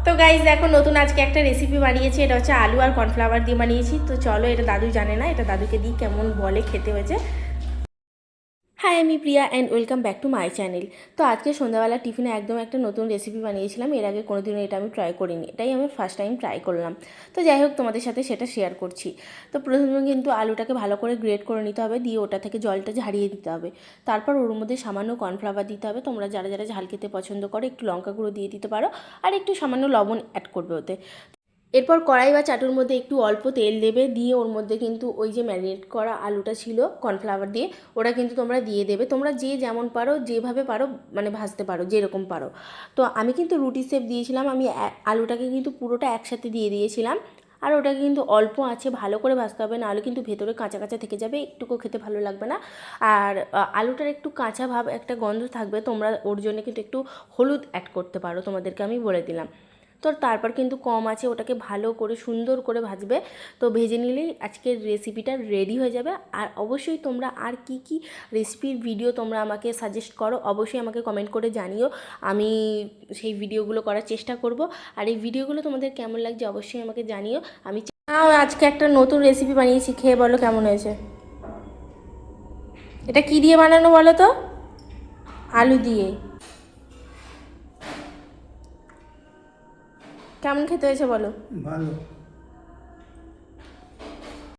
তো গাইজ দেখো নতুন আজকে একটা রেসিপি বানিয়েছি, এটা হচ্ছে আলু আর কর্নফ্লাওয়ার দিয়ে বানিয়েছি। তো চলো, এটা দাদু জানে না, এটা দাদুকে দিই কেমন বলে খেতে হয়েছে। হাই, আমি Priya and welcome back to my channel. তো আজকে সন্ধ্যাবেলা টিফিনে একদম একটা নতুন রেসিপি বানিয়েছিলাম। এর আগে কোনোদিনও এটা আমি ট্রাই করিনি, এটাই আমি ফার্স্ট টাইম ট্রাই করলাম। তো যাই হোক, তোমাদের সাথে সেটা শেয়ার করছি। তো প্রথমে কিন্তু আলুটাকে ভালো করে গ্রেট করে নিতে হবে, দিয়ে ওটা থেকে জলটা ঝাড়িয়ে দিতে হবে। তারপর ওর মধ্যে সামান্য কর্নফ্লাওয়ার দিতে হবে। তোমরা যারা যারা ঝাল খেতে পছন্দ করো একটু লঙ্কা গুঁড়ো দিয়ে দিতে পারো, আর একটু সামান্য লবণ অ্যাড করবে ওতে। এরপর কড়াই বা চাটুর মধ্যে একটু অল্প তেল দেবে, দিয়ে ওর মধ্যে কিন্তু ওই যে ম্যারিনেট করা আলুটা ছিল কর্নফ্লাওয়ার দিয়ে, ওটা কিন্তু তোমরা দিয়ে দেবে। তোমরা যে যেমন পারো, যেভাবে পারো মানে ভাজতে পারো, যেরকম পারো। তো আমি কিন্তু রুটি শেপ দিয়েছিলাম, আমি আলুটাকে কিন্তু পুরোটা একসাথে দিয়ে দিয়েছিলাম। আর ওটাকে কিন্তু অল্প আছে ভালো করে ভাজতে হবে, নাহলে কিন্তু ভেতরে কাঁচা কাঁচা থেকে যাবে, একটুকু খেতে ভালো লাগবে না। আর আলুটার একটু কাঁচা ভাব, একটা গন্ধ থাকবে। তোমরা ওর জন্য কিন্তু একটু হলুদ অ্যাড করতে পারো, তোমাদেরকে আমি বলে দিলাম। তো তারপর কিন্তু কম আছে ওটাকে ভালো করে সুন্দর করে ভাজবে। তো ভেজে নিলেই আজকের রেসিপিটা রেডি হয়ে যাবে। আর অবশ্যই তোমরা আর কি কি রেসিপির ভিডিও তোমরা আমাকে সাজেস্ট করো, অবশ্যই আমাকে কমেন্ট করে জানিও। আমি সেই ভিডিওগুলো করার চেষ্টা করব। আর এই ভিডিওগুলো তোমাদের কেমন লাগছে অবশ্যই আমাকে জানিও। আমি আজকে একটা নতুন রেসিপি বানিয়েছি, খেয়ে বলো কেমন হয়েছে। এটা কি দিয়ে বানানো বলো তো? আলু দিয়ে। কেমন খেতে হয়েছে বলো? ভালো।